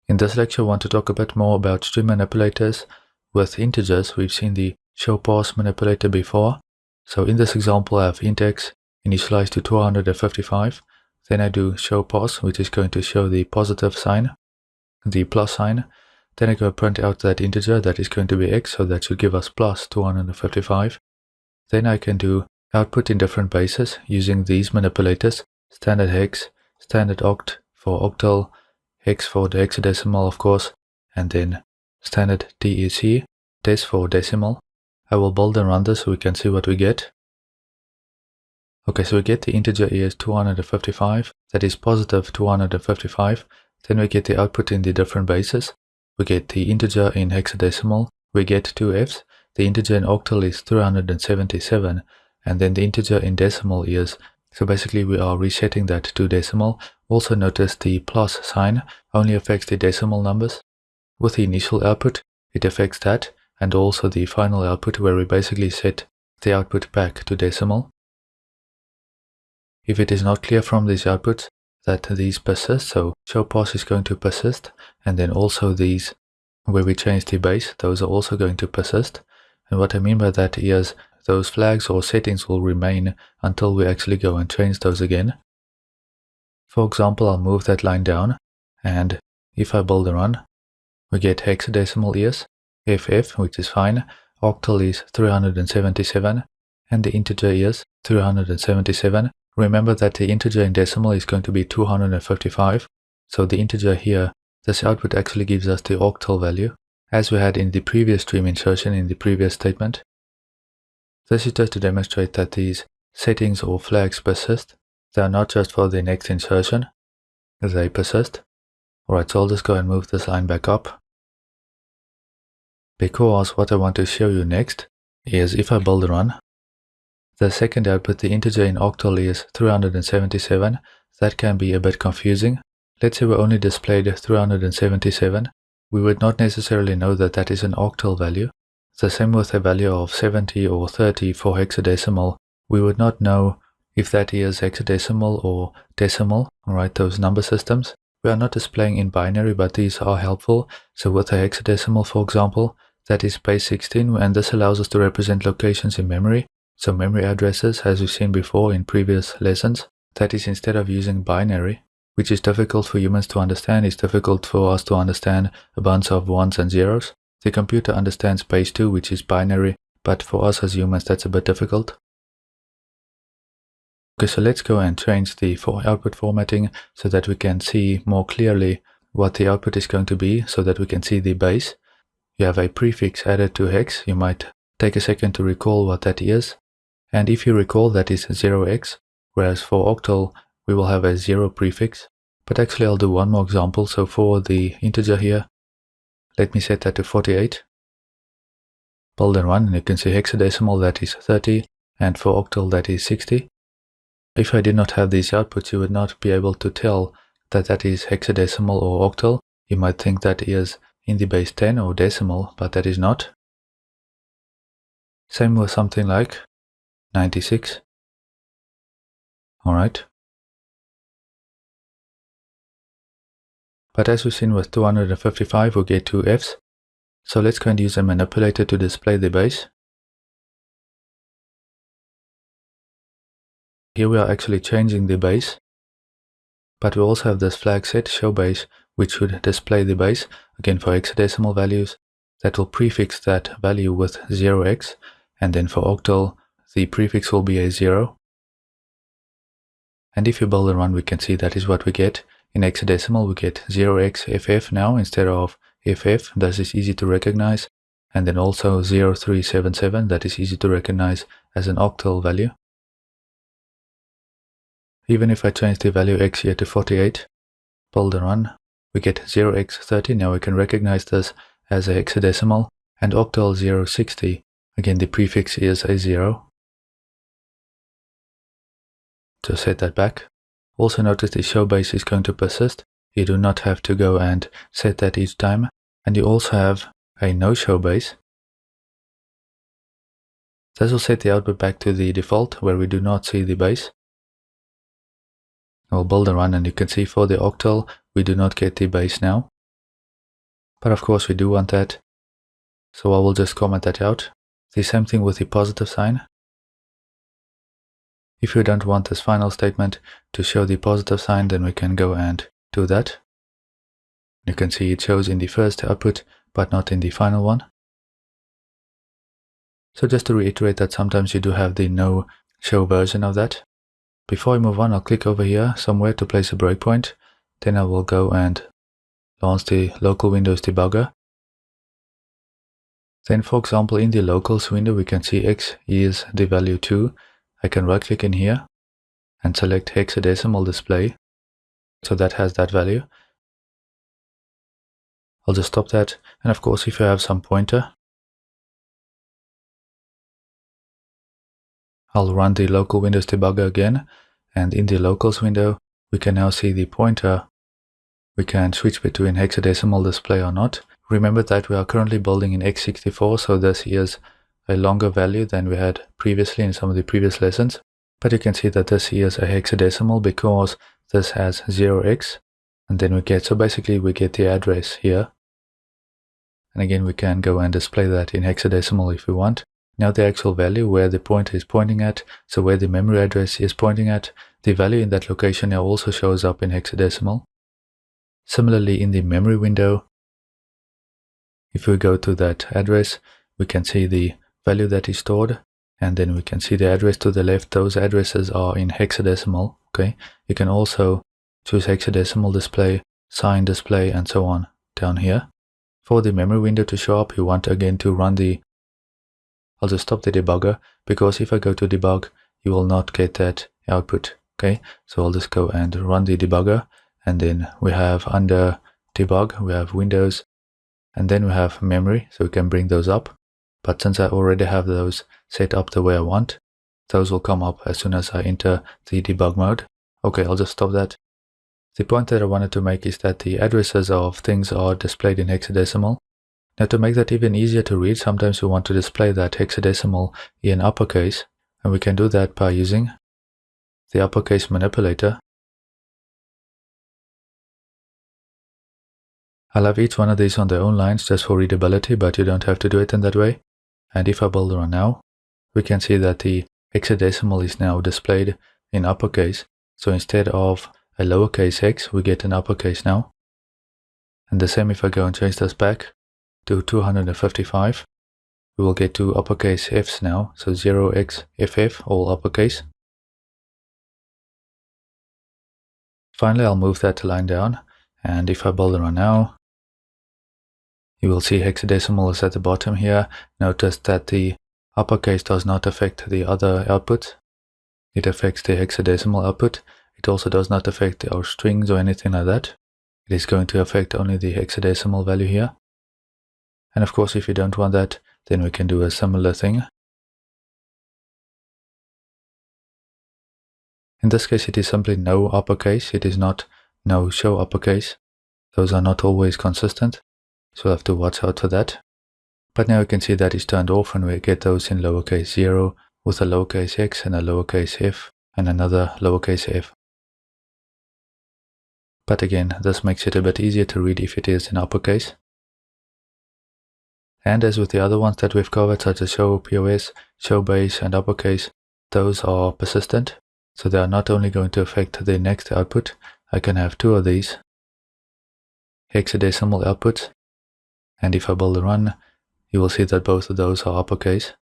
In this lecture, I want to talk a bit more about string manipulators. With integers, we've seen the show parse manipulator before. So in this example, I have int x initialized to 255. Then I do show parse, which is going to show the positive sign, the plus sign. Then I go print out that integer that is going to be x, so that should give us plus 255. Then I can do output in different bases using these manipulators: standard hex, standard oct for octal, hex for the hexadecimal, of course, and then standard DEC, des for decimal. I will build and run this so we can see what we get. Okay, so we get the integer is 255, that is positive 255. Then we get the output in the different bases. We get the integer in hexadecimal, we get 2 f's, the integer in octal is 377, and then the integer in decimal is, so basically we are resetting that to decimal. Also notice the plus sign only affects the decimal numbers. With the initial output, it affects that, and also the final output, where we basically set the output back to decimal. If it is not clear from these outputs that these persist, so show parse is going to persist, and then also these where we change the base, those are also going to persist. And what I mean by that is those flags or settings will remain until we actually go and change those again. For example, I'll move that line down, and if I build a run, we get hexadecimal is FF, which is fine, octal is 377, and the integer is 377. Remember that the integer in decimal is going to be 255, so the integer here, this output actually gives us the octal value, as we had in the previous stream insertion in the previous statement. This is just to demonstrate that these settings or flags persist. They are not just for the next insertion, they persist. Alright, so I'll just go and move this line back up, because what I want to show you next is if I build a run, the second output, the integer in octal is 377. That can be a bit confusing. Let's say we only displayed 377. We would not necessarily know that that is an octal value. The same with a value of 70 or 30 for hexadecimal. We would not know if that is hexadecimal or decimal, alright, those number systems. We are not displaying in binary, but these are helpful. So with a hexadecimal, for example, that is base 16, and this allows us to represent locations in memory. So memory addresses, as we've seen before in previous lessons, that is, instead of using binary, which is difficult for humans to understand, it's difficult for us to understand a bunch of ones and zeros. The computer understands base 2, which is binary, but for us as humans that's a bit difficult. Okay, so let's go and change the output formatting so that we can see more clearly what the output is going to be, so that we can see the base. You have a prefix added to hex. You might take a second to recall what that is. And if you recall, that is 0x, whereas for octal we will have a 0 prefix. But actually I'll do one more example. So for the integer here, let me set that to 48. Build and run, and you can see hexadecimal, that is 30, and for octal that is 60. If I did not have these outputs, you would not be able to tell that that is hexadecimal or octal. You might think that is in the base 10 or decimal, but that is not. Same with something like 96. Alright. But as we've seen with 255, we get 2 f's. So let's go and use a manipulator to display the base. Here we are actually changing the base, but we also have this flag set, show base, which should display the base. Again, for hexadecimal values, that will prefix that value with 0x, and then for octal, the prefix will be a 0. And if you build and run, we can see that is what we get. In hexadecimal, we get 0xFF now instead of FF. This is easy to recognize. And then also 0377, that is easy to recognize as an octal value. Even if I change the value x here to 48, build and run, we get 0x30. Now we can recognize this as a hexadecimal, and octal 060. Again, the prefix is a 0. To set that back. Also notice the show base is going to persist. You do not have to go and set that each time. And you also have a no show base. This will set the output back to the default, where we do not see the base. I'll build and run, and you can see for the octal we do not get the base now. but of course we do want that, so I will just comment that out. The same thing with the positive sign. If you don't want this final statement to show the positive sign, then we can go and do that. You can see it shows in the first output, but not in the final one. So just to reiterate that sometimes you do have the no show version of that. Before I move on, I'll click over here somewhere to place a breakpoint. Then I will go and launch the local Windows debugger. Then, for example, in the locals window, we can see X is the value 2. I can right click in here and select hexadecimal display. So that has that value. I'll just stop that. And of course, if you have some pointer, I'll run the local Windows debugger again. And in the locals window, we can now see the pointer. We can switch between hexadecimal display or not. Remember that we are currently building in x64, so this is a longer value than we had previously in some of the previous lessons. But you can see that this is a hexadecimal because this has 0x. And then we get, so basically we get the address here. And again, we can go and display that in hexadecimal if we want. Now the actual value where the pointer is pointing at, so where the memory address is pointing at, the value in that location now also shows up in hexadecimal. Similarly, in the memory window, if we go to that address, we can see the value that is stored, and then we can see the address to the left. Those addresses are in hexadecimal. Okay, you can also choose hexadecimal display, sign display, and so on down here. For the memory window to show up, you want again to run the, I'll just stop the debugger, because if I go to debug, you will not get that output. Okay, so I'll just go and run the debugger, and then we have under debug, we have Windows, and then we have memory, so we can bring those up. But since I already have those set up the way I want, those will come up as soon as I enter the debug mode. Okay, I'll just stop that. The point that I wanted to make is that the addresses of things are displayed in hexadecimal. Now to make that even easier to read, sometimes we want to display that hexadecimal in uppercase, and we can do that by using the uppercase manipulator. I'll have each one of these on their own lines just for readability, but you don't have to do it in that way. And if I build run now, we can see that the hexadecimal is now displayed in uppercase. So instead of a lowercase x, we get an uppercase now. And the same if I go and change this back to 255, we will get two uppercase f's now. So 0xff, all uppercase. Finally, I'll move that line down. And if I build run now, you will see hexadecimal is at the bottom here. Notice that the uppercase does not affect the other output. It affects the hexadecimal output. It also does not affect our strings or anything like that. It is going to affect only the hexadecimal value here. And of course, if you don't want that, then we can do a similar thing. In this case, it is simply no uppercase. It is not no show uppercase. Those are not always consistent, so we'll have to watch out for that. But now you can see that is turned off when we get those in lowercase 0 with a lowercase x and a lowercase f and another lowercase f. But again, this makes it a bit easier to read if it is in uppercase. And as with the other ones that we've covered, such as show POS, show base, and uppercase, those are persistent. So they are not only going to affect the next output. I can have two of these hexadecimal outputs. And if I build a run, you will see that both of those are uppercase.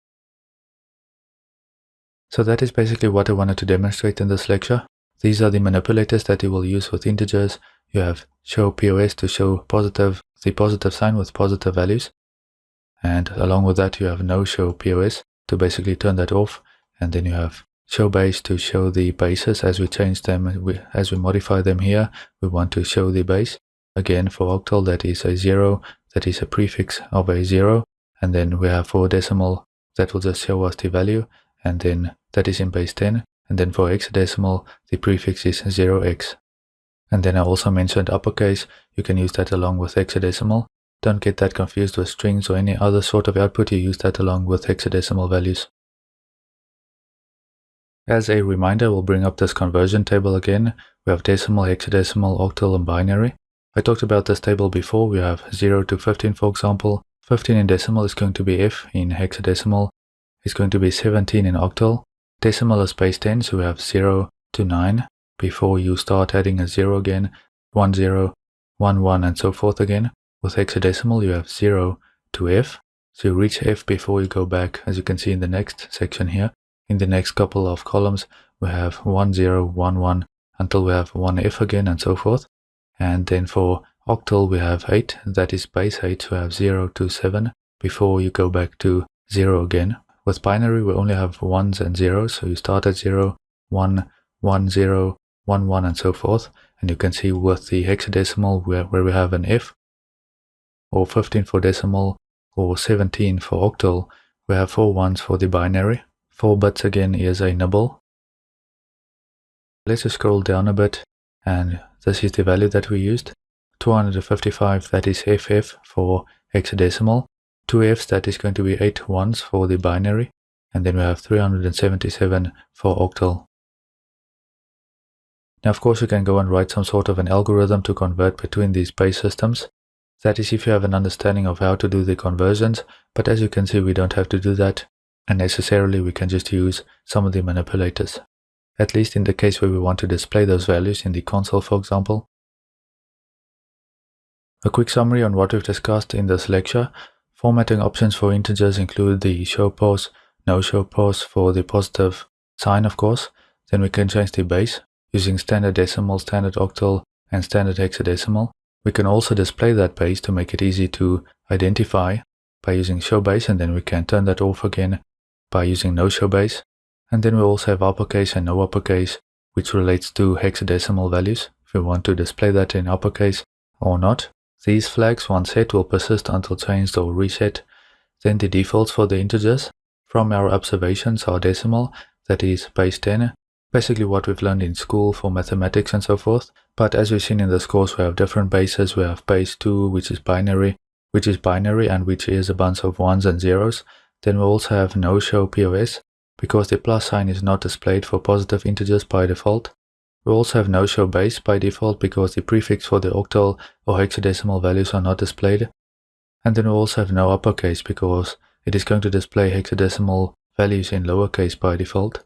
So that is basically what I wanted to demonstrate in this lecture. These are the manipulators that you will use with integers. You have show POS to show the positive sign with positive values. And along with that, you have no show POS to basically turn that off. And then you have show base to show the bases as we change them, as we modify them here. We want to show the base. Again, for octal, that is a 0, that is a prefix of a 0. And then we have for decimal, that will just show us the value. And then that is in base 10. And then for hexadecimal, the prefix is 0x. And then I also mentioned uppercase. You can use that along with hexadecimal. Don't get that confused with strings or any other sort of output. You use that along with hexadecimal values. As a reminder, we'll bring up this conversion table again. We have decimal, hexadecimal, octal, and binary. I talked about this table before. We have 0 to 15, for example. 15 in decimal is going to be F. In hexadecimal is going to be 17 in octal. Decimal is base 10, so we have 0 to 9 before you start adding a 0 again, 1 0, 1 1, and so forth again. With hexadecimal, you have 0 to F. So you reach F before you go back, as you can see in the next section here. In the next couple of columns, we have 1 0, 1 1, until we have 1 F again, and so forth. And then for octal, we have 8, that is base 8, so we have 0 to 7 before you go back to 0 again. With binary, we only have 1s and 0s, so you start at 0, 1, 1, 0, 1, 1, and so forth. And you can see with the hexadecimal where we have an F, or 15 for decimal, or 17 for octal, we have 4 1s for the binary. 4 bits again is a nibble. Let's just scroll down a bit, and this is the value that we used. 255, that is FF for hexadecimal. 2 Fs, that is going to be 8 1s for the binary. And then we have 377 for octal. Now, of course, you can go and write some sort of an algorithm to convert between these base systems. That is if you have an understanding of how to do the conversions, but as you can see, we don't have to do that, and necessarily we can just use some of the manipulators. At least in the case where we want to display those values in the console, for example. A quick summary on what we've discussed in this lecture. Formatting options for integers include the show pause, no show pause for the positive sign, of course. Then we can change the base using standard decimal, standard octal, and standard hexadecimal. We can also display that base to make it easy to identify by using show base, and then we can turn that off again by using no show base. And then we also have uppercase and no uppercase, which relates to hexadecimal values, if we want to display that in uppercase or not. These flags, once set, will persist until changed or reset. Then the defaults for the integers from our observations are decimal, that is base 10. Basically what we've learned in school for mathematics and so forth. But as we've seen in this course, we have different bases. We have base 2, which is binary and which is a bunch of 1s and 0s. Then we also have no show POS, because the plus sign is not displayed for positive integers by default. We also have no show base by default because the prefix for the octal or hexadecimal values are not displayed. And then we also have no uppercase because it is going to display hexadecimal values in lowercase by default.